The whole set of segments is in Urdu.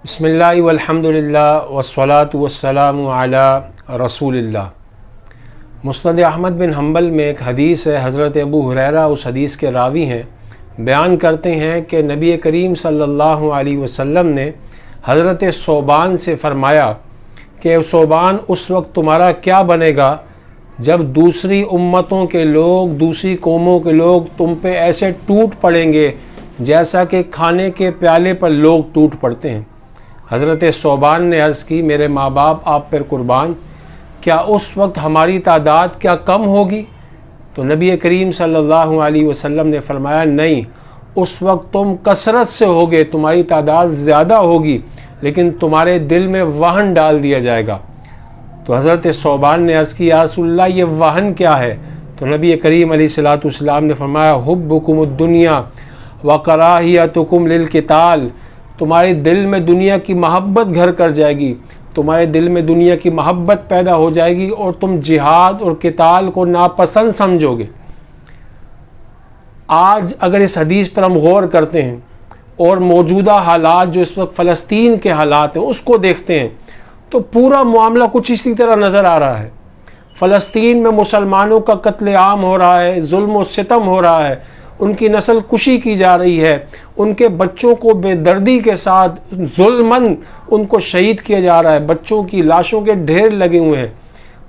بسم اللہ والحمدللہ والصلاة والسلام علی رسول اللہ۔ مسند احمد بن حنبل میں ایک حدیث ہے، حضرت ابو ہریرہ اس حدیث کے راوی ہیں، بیان کرتے ہیں کہ نبی کریم صلی اللہ علیہ وسلم نے حضرت ثوبان سے فرمایا کہ ثوبان اس وقت تمہارا کیا بنے گا جب دوسری امتوں کے لوگ، دوسری قوموں کے لوگ تم پہ ایسے ٹوٹ پڑیں گے جیسا کہ کھانے کے پیالے پر لوگ ٹوٹ پڑتے ہیں۔ حضرت ثوبان نے عرض کی، میرے ماں باپ آپ پر قربان، کیا اس وقت ہماری تعداد کیا کم ہوگی؟ تو نبی کریم صلی اللہ علیہ وسلم نے فرمایا، نہیں، اس وقت تم کثرت سے ہوگے، تمہاری تعداد زیادہ ہوگی، لیکن تمہارے دل میں وہن ڈال دیا جائے گا۔ تو حضرت ثوبان نے عرض کی، یا رسول اللہ یہ وہن کیا ہے؟ تو نبی کریم علیہ الصلوۃ والسلام نے فرمایا، حبکم الدنیا وکراہیتکم للقتال، تمہارے دل میں دنیا کی محبت گھر کر جائے گی، تمہارے دل میں دنیا کی محبت پیدا ہو جائے گی اور تم جہاد اور قتال کو ناپسند سمجھو گے۔ آج اگر اس حدیث پر ہم غور کرتے ہیں اور موجودہ حالات جو اس وقت فلسطین کے حالات ہیں اس کو دیکھتے ہیں تو پورا معاملہ کچھ اسی طرح نظر آ رہا ہے۔ فلسطین میں مسلمانوں کا قتل عام ہو رہا ہے، ظلم و ستم ہو رہا ہے، ان کی نسل کشی کی جا رہی ہے، ان کے بچوں کو بے دردی کے ساتھ ظلماً ان کو شہید کیا جا رہا ہے، بچوں کی لاشوں کے ڈھیر لگے ہوئے ہیں،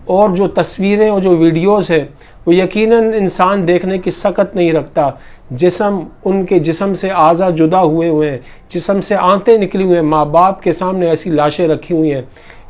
اور جو تصویریں اور جو ویڈیوز ہیں وہ یقیناً انسان دیکھنے کی سکت نہیں رکھتا۔ جسم، ان کے جسم سے اعضاء جدا ہوئے ہیں، جسم سے آنتیں نکلی ہوئے ہیں، ماں باپ کے سامنے ایسی لاشیں رکھی ہوئی ہیں۔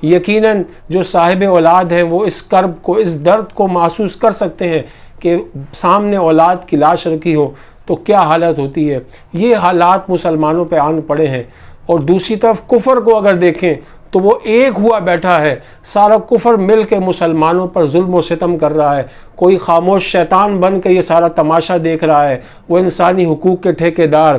یقیناً جو صاحب اولاد ہیں وہ اس کرب کو، اس درد کو محسوس کر سکتے ہیں کہ سامنے اولاد کی لاش رکھی ہو تو کیا حالت ہوتی ہے۔ یہ حالات مسلمانوں پہ آن پڑے ہیں، اور دوسری طرف کفر کو اگر دیکھیں تو وہ ایک ہوا بیٹھا ہے، سارا کفر مل کے مسلمانوں پر ظلم و ستم کر رہا ہے۔ کوئی خاموش شیطان بن کے یہ سارا تماشا دیکھ رہا ہے، وہ انسانی حقوق کے ٹھیکیدار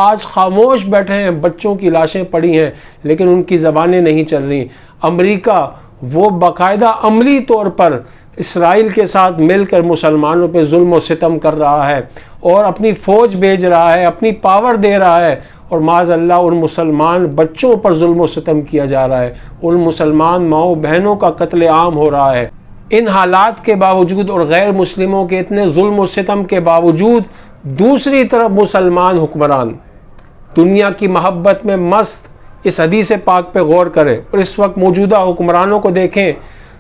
آج خاموش بیٹھے ہیں، بچوں کی لاشیں پڑی ہیں لیکن ان کی زبانیں نہیں چل رہی۔ امریکہ وہ باقاعدہ عملی طور پر اسرائیل کے ساتھ مل کر مسلمانوں پہ ظلم و ستم کر رہا ہے اور اپنی فوج بھیج رہا ہے، اپنی پاور دے رہا ہے، اور معاذ اللہ ان مسلمان بچوں پر ظلم و ستم کیا جا رہا ہے، ان مسلمان ماؤں بہنوں کا قتل عام ہو رہا ہے۔ ان حالات کے باوجود اور غیر مسلموں کے اتنے ظلم و ستم کے باوجود دوسری طرف مسلمان حکمران دنیا کی محبت میں مست، اس حدیث پاک پہ غور کریں اور اس وقت موجودہ حکمرانوں کو دیکھیں،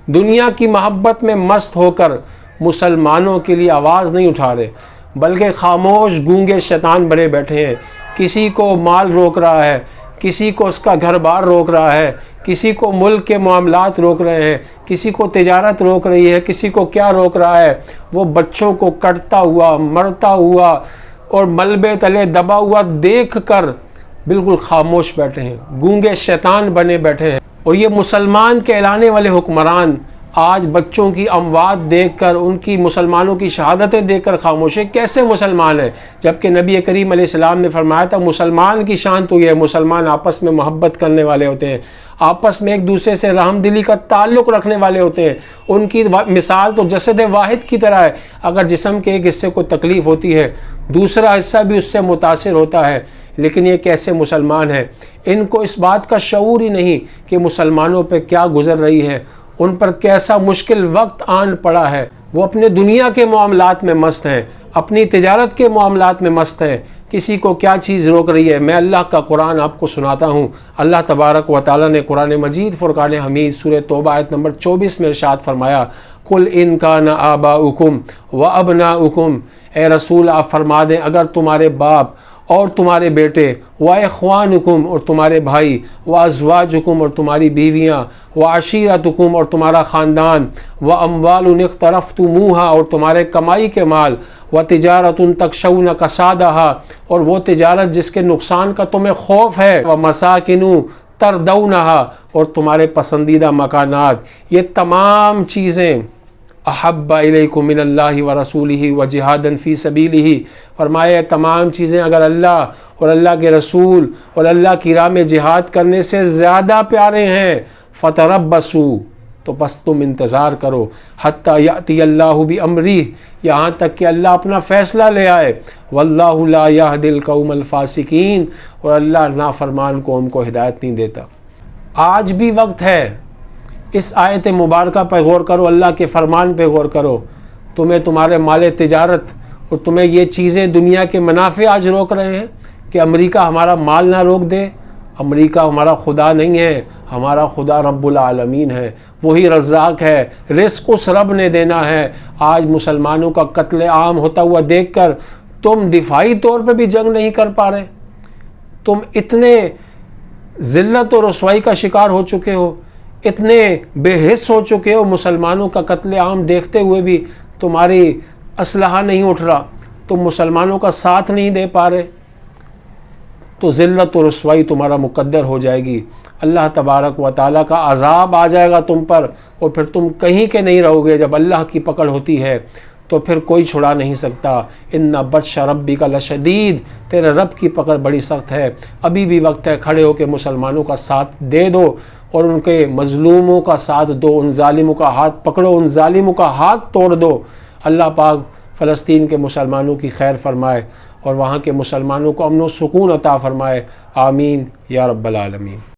دنیا کی محبت میں مست ہو کر مسلمانوں کے لیے آواز نہیں اٹھا رہے، بلکہ خاموش گونگے شیطان بنے بیٹھے ہیں۔ کسی کو مال روک رہا ہے، کسی کو اس کا گھر بار روک رہا ہے، کسی کو ملک کے معاملات روک رہے ہیں، کسی کو تجارت روک رہی ہے، کسی کو کیا روک رہا ہے، وہ بچوں کو کٹتا ہوا، مرتا ہوا اور ملبے تلے دبا ہوا دیکھ کر بالکل خاموش بیٹھے ہیں، گونگے شیطان بنے بیٹھے ہیں۔ اور یہ مسلمان کہلانے والے حکمران آج بچوں کی اموات دیکھ کر، ان کی مسلمانوں کی شہادتیں دیکھ کر خاموش ہیں۔ کیسے مسلمان ہیں؟ جبکہ نبی کریم علیہ السلام نے فرمایا تھا مسلمان کی شان تو یہ ہے، مسلمان آپس میں محبت کرنے والے ہوتے ہیں، آپس میں ایک دوسرے سے رحم دلی کا تعلق رکھنے والے ہوتے ہیں۔ ان کی مثال تو جسد واحد کی طرح ہے، اگر جسم کے ایک حصے کو تکلیف ہوتی ہے دوسرا حصہ بھی اس سے متاثر ہوتا ہے۔ لیکن یہ کیسے مسلمان ہیں؟ ان کو اس بات کا شعور ہی نہیں کہ مسلمانوں پہ کیا گزر رہی ہے، ان پر کیسا مشکل وقت آن پڑا ہے۔ وہ اپنے دنیا کے معاملات میں مست ہیں، اپنی تجارت کے معاملات میں مست ہیں، کسی کو کیا چیز روک رہی ہے۔ میں اللہ کا قرآن آپ کو سناتا ہوں۔ اللہ تبارک و تعالیٰ نے قرآن مجید فرقان حمید سورہ توبہ آیت نمبر 24 میں ارشاد فرمایا، قُلْ إِنْ كَانَ آبَاؤُكُمْ وَأَبْنَاؤُكُمْ، اے رسول آپ فرما دیں اگر تمہارے باپ اور تمہارے بیٹے، وَإِخْوَانُكُمْ اور تمہارے بھائی، وَأَزْوَاجُكُمْ اور تمہاری بیویاں، وَعَشِيرَتُكُمْ اور تمہارا خاندان، وَأَمْوَالٌ اقْتَرَفْتُمُوهَا اور تمہارے کمائی کے مال، وَتِجَارَةٌ تَخْشَوْنَ كَسَادَهَا اور وہ تجارت جس کے نقصان کا تمہیں خوف ہے، وَمَسَاكِنُ تَرْضَوْنَهَا اور تمہارے پسندیدہ مکانات۔ یہ تمام چیزیں احب الیکم من اللہ ورسولہ وجہادا فی سبیلہ، فرمایا تمام چیزیں اگر اللہ اور اللہ کے رسول اور اللہ کی راہ میں جہاد کرنے سے زیادہ پیارے ہیں، فتربصوا، تو بس تم انتظار کرو حتی یأتی اللہ بامرہ، یہاں تک کہ اللہ اپنا فیصلہ لے آئے۔ واللہ لا یہدی القوم الفاسقین، اور اللہ نافرمان قوم کو ہدایت نہیں دیتا۔ آج بھی وقت ہے، اس آیت مبارکہ پہ غور کرو، اللہ کے فرمان پہ غور کرو۔ تمہیں تمہارے مال تجارت اور تمہیں یہ چیزیں دنیا کے منافع آج روک رہے ہیں کہ امریکہ ہمارا مال نہ روک دے۔ امریکہ ہمارا خدا نہیں ہے، ہمارا خدا رب العالمین ہے، وہی رزاق ہے، رزق اس رب نے دینا ہے۔ آج مسلمانوں کا قتل عام ہوتا ہوا دیکھ کر تم دفاعی طور پہ بھی جنگ نہیں کر پا رہے، تم اتنے ذلت و رسوائی کا شکار ہو چکے ہو، اتنے بے حس ہو چکے ہو، مسلمانوں کا قتل عام دیکھتے ہوئے بھی تمہاری اسلحہ نہیں اٹھ رہا، تم مسلمانوں کا ساتھ نہیں دے پا رہے، تو ذلت و رسوائی تمہارا مقدر ہو جائے گی۔ اللہ تبارک و تعالیٰ کا عذاب آ جائے گا تم پر، اور پھر تم کہیں کے نہیں رہو گے۔ جب اللہ کی پکڑ ہوتی ہے تو پھر کوئی چھڑا نہیں سکتا۔ ان بطش ربک لشدید، تیرے رب کی پکڑ بڑی سخت ہے۔ ابھی بھی وقت ہے، کھڑے ہو کے مسلمانوں کا ساتھ دے دو اور ان کے مظلوموں کا ساتھ دو، ان ظالموں کا ہاتھ پکڑو، ان ظالموں کا ہاتھ توڑ دو۔ اللہ پاک فلسطین کے مسلمانوں کی خیر فرمائے اور وہاں کے مسلمانوں کو امن و سکون عطا فرمائے۔ آمین یا رب العالمین۔